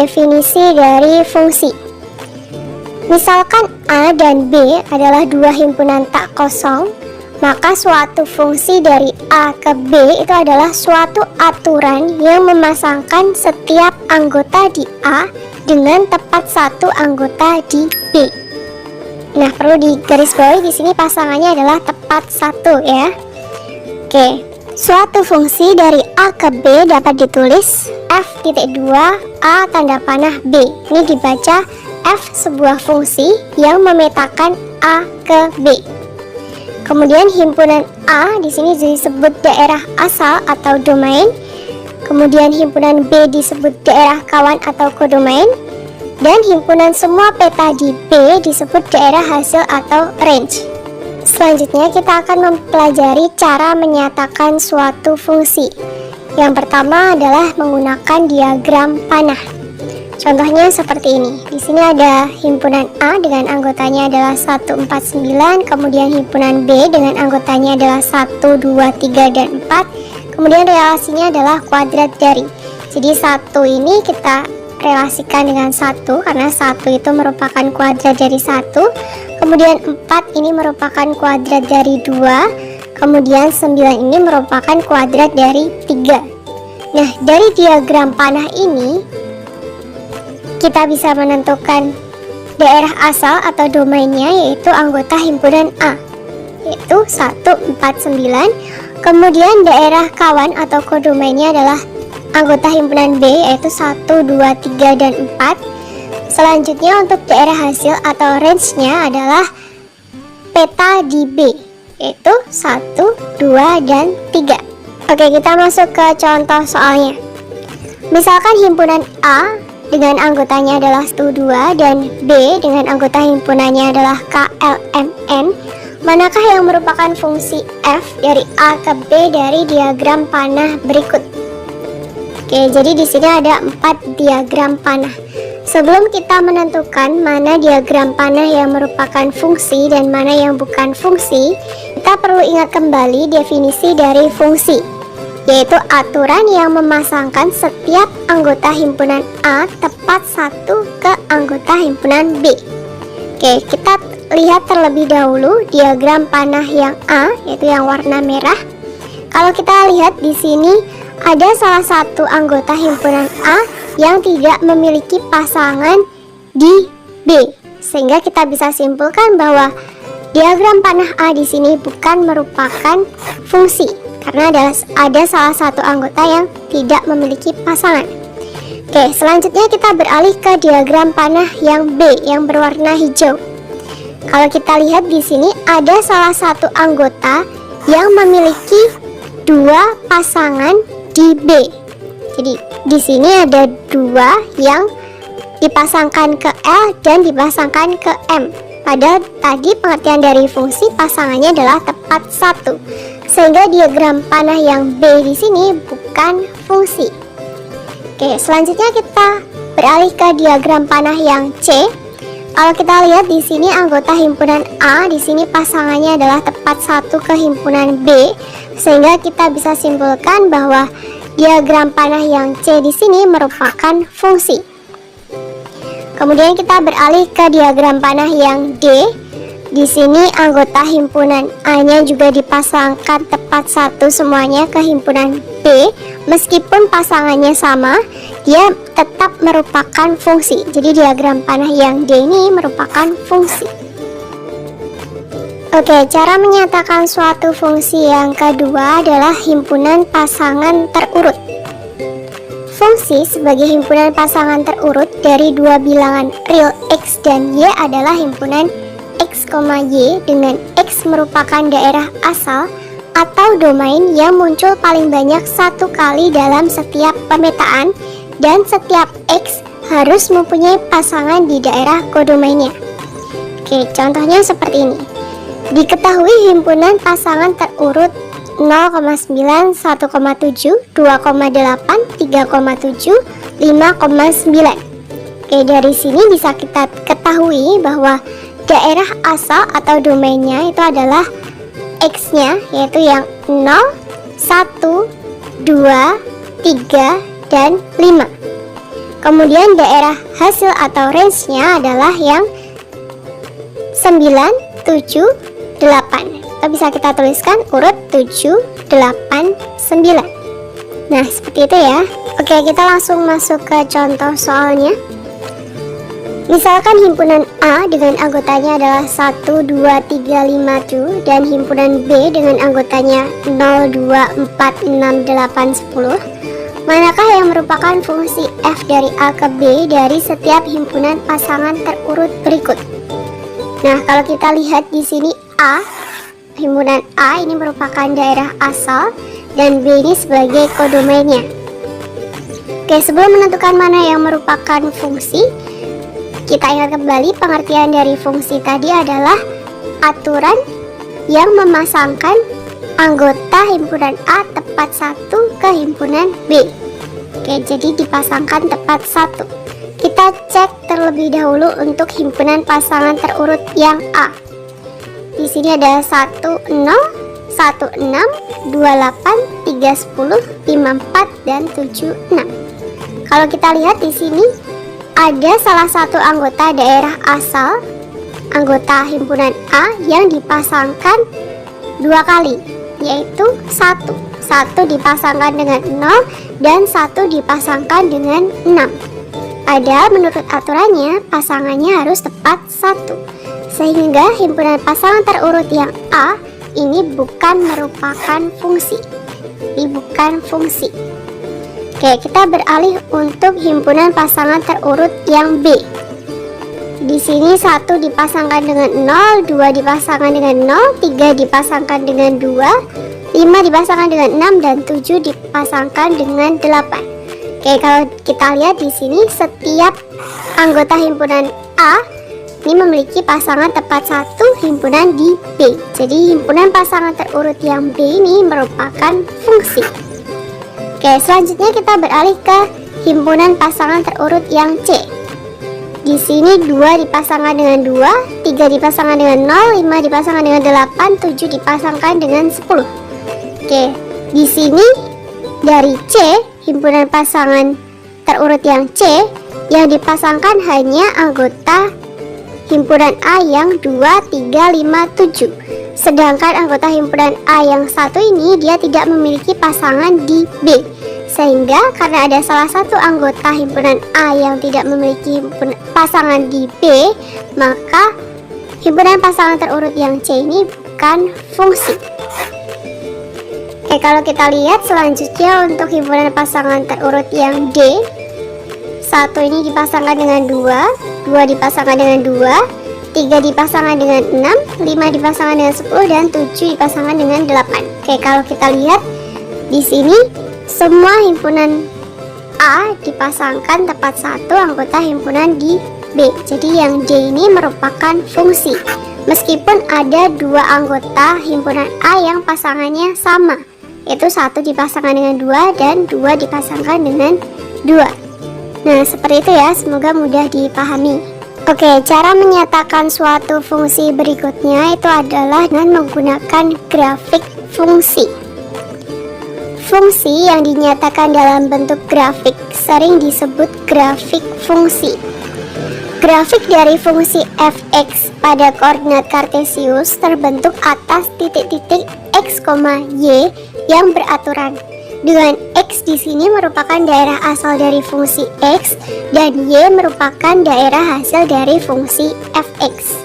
definisi dari fungsi. Misalkan A dan B adalah dua himpunan tak kosong, maka suatu fungsi dari A ke B itu adalah suatu aturan yang memasangkan setiap anggota di A dengan tepat satu anggota di B. Nah, perlu digarisbawahi di sini pasangannya adalah tepat satu ya. Oke, suatu fungsi dari A ke B dapat ditulis f.2 A tanda panah B. Ini dibaca f sebuah fungsi yang memetakan A ke B. Kemudian himpunan A di sini disebut daerah asal atau domain. Kemudian himpunan B disebut daerah kawan atau kodomain. Dan himpunan semua peta di B disebut daerah hasil atau range. Selanjutnya kita akan mempelajari cara menyatakan suatu fungsi. Yang pertama adalah menggunakan diagram panah. Contohnya seperti ini. Di sini ada himpunan A dengan anggotanya adalah 149, kemudian himpunan B dengan anggotanya adalah 1, 2, 3, dan 4. Kemudian relasinya adalah kuadrat dari. Jadi 1 ini kita relasikan dengan 1 karena 1 itu merupakan kuadrat dari 1. Kemudian 4 ini merupakan kuadrat dari 2. Kemudian 9 ini merupakan kuadrat dari 3. Nah, dari diagram panah ini kita bisa menentukan daerah asal atau domainnya, yaitu anggota himpunan A, yaitu 149. Kemudian daerah kawan atau kodomainnya adalah anggota himpunan B, yaitu 1, 2, 3, dan 4. Selanjutnya untuk daerah hasil atau range-nya adalah peta di B, yaitu 1, 2, dan 3. Oke, kita masuk ke contoh soalnya. Misalkan himpunan A dengan anggotanya adalah 1, 2, dan B dengan anggota himpunannya adalah KLMN. Manakah yang merupakan fungsi F dari A ke B dari diagram panah berikut? Oke, jadi di sini ada 4 diagram panah. Sebelum kita menentukan mana diagram panah yang merupakan fungsi dan mana yang bukan fungsi, kita perlu ingat kembali definisi dari fungsi, yaitu aturan yang memasangkan setiap anggota himpunan A tepat satu ke anggota himpunan B. Oke, kita lihat terlebih dahulu diagram panah yang A, yaitu yang warna merah. Kalau kita lihat di sini ada salah satu anggota himpunan A yang tidak memiliki pasangan di B, sehingga kita bisa simpulkan bahwa diagram panah A di sini bukan merupakan fungsi karena ada salah satu anggota yang tidak memiliki pasangan. Oke, selanjutnya kita beralih ke diagram panah yang B yang berwarna hijau. Kalau kita lihat di sini ada salah satu anggota yang memiliki dua pasangan di B. Jadi di sini ada dua yang dipasangkan ke L dan dipasangkan ke M. Pada tadi pengertian dari fungsi pasangannya adalah tepat satu, sehingga diagram panah yang B di sini bukan fungsi. Oke, selanjutnya kita beralih ke diagram panah yang C. Kalau kita lihat di sini anggota himpunan A di sini pasangannya adalah tepat satu ke himpunan B, sehingga kita bisa simpulkan bahwa diagram panah yang C di sini merupakan fungsi. Kemudian kita beralih ke diagram panah yang D. Di sini anggota himpunan A-nya juga dipasangkan tepat satu semuanya ke himpunan B. Meskipun pasangannya sama, dia tetap merupakan fungsi. Jadi diagram panah yang D ini merupakan fungsi. Oke, cara menyatakan suatu fungsi yang kedua adalah himpunan pasangan terurut. Fungsi sebagai himpunan pasangan terurut dari dua bilangan real X dan Y adalah himpunan X, Y dengan X merupakan daerah asal atau domain yang muncul paling banyak satu kali dalam setiap pemetaan, dan setiap X harus mempunyai pasangan di daerah kodomainnya. Oke, contohnya seperti ini. Diketahui himpunan pasangan terurut 0,9, 1,7, 2,8, 3,7, 5,9. Oke, dari sini bisa kita ketahui bahwa daerah asal atau domainnya itu adalah X-nya, yaitu yang 0, 1, 2, 3, dan 5. Kemudian daerah hasil atau range-nya adalah yang 9, 7, 8. Atau bisa kita tuliskan urut 7, 8, 9. Nah, seperti itu ya. Oke, kita langsung masuk ke contoh soalnya. Misalkan himpunan A dengan anggotanya adalah 1, 2, 3, 5, 7 dan himpunan B dengan anggotanya 0, 2, 4, 6, 8, 10. Manakah yang merupakan fungsi f dari A ke B dari setiap himpunan pasangan terurut berikut? Nah, kalau kita lihat di sini A, himpunan A ini merupakan daerah asal dan B ini sebagai kodomainnya. Oke, sebelum menentukan mana yang merupakan fungsi, kita ingat kembali pengertian dari fungsi tadi adalah aturan yang memasangkan anggota himpunan A tepat satu ke himpunan B. Oke, jadi dipasangkan tepat satu. Kita cek terlebih dahulu untuk himpunan pasangan terurut yang A. Di sini ada 1, 0, 1, 6, 2, 8, 3, 10, 5, 4, dan 7, 6. Kalau kita lihat di sini ada salah satu anggota daerah asal, anggota himpunan A yang dipasangkan dua kali, yaitu 1 dipasangkan dengan 0 dan 1 dipasangkan dengan 6. Padahal menurut aturannya pasangannya harus tepat 1, sehingga himpunan pasangan terurut yang A ini bukan merupakan fungsi. Ini bukan fungsi. Oke, kita beralih untuk himpunan pasangan terurut yang B. Di sini 1 dipasangkan dengan 0, 2 dipasangkan dengan 0, 3 dipasangkan dengan 2, 5 dipasangkan dengan 6, dan 7 dipasangkan dengan 8. Oke, kalau kita lihat di sini setiap anggota himpunan A ini memiliki pasangan tepat satu himpunan di B. Jadi himpunan pasangan terurut yang B ini merupakan fungsi. Oke, selanjutnya kita beralih ke himpunan pasangan terurut yang C. Di sini 2 dipasangkan dengan 2, 3 dipasangkan dengan 0, 5 dipasangkan dengan 8, 7 dipasangkan dengan 10. Oke, di sini dari C, himpunan pasangan terurut yang C, yang dipasangkan hanya anggota himpunan A yang 2, 3, 5, 7. Sedangkan anggota himpunan A yang satu ini dia tidak memiliki pasangan di B. Sehingga karena ada salah satu anggota himpunan A yang tidak memiliki pasangan di B, maka himpunan pasangan terurut yang C ini bukan fungsi. Oke, kalau kita lihat selanjutnya untuk himpunan pasangan terurut yang D, 1 ini dipasangkan dengan 2, 2 dipasangkan dengan 2, 3 dipasangkan dengan 6, 5 dipasangkan dengan 10, dan 7 dipasangkan dengan 8. Oke, kalau kita lihat di sini semua himpunan A dipasangkan tepat satu anggota himpunan di B. Jadi yang D ini merupakan fungsi. Meskipun ada dua anggota himpunan A yang pasangannya sama, yaitu 1 dipasangkan dengan 2 dan 2 dipasangkan dengan 2. Nah, seperti itu ya, semoga mudah dipahami. Oke, cara menyatakan suatu fungsi berikutnya itu adalah dengan menggunakan grafik fungsi. Fungsi yang dinyatakan dalam bentuk grafik sering disebut grafik fungsi. Grafik dari fungsi f(x) pada koordinat kartesius terbentuk atas titik-titik x, y yang beraturan. Dengan x di sini merupakan daerah asal dari fungsi x dan y merupakan daerah hasil dari fungsi f(x).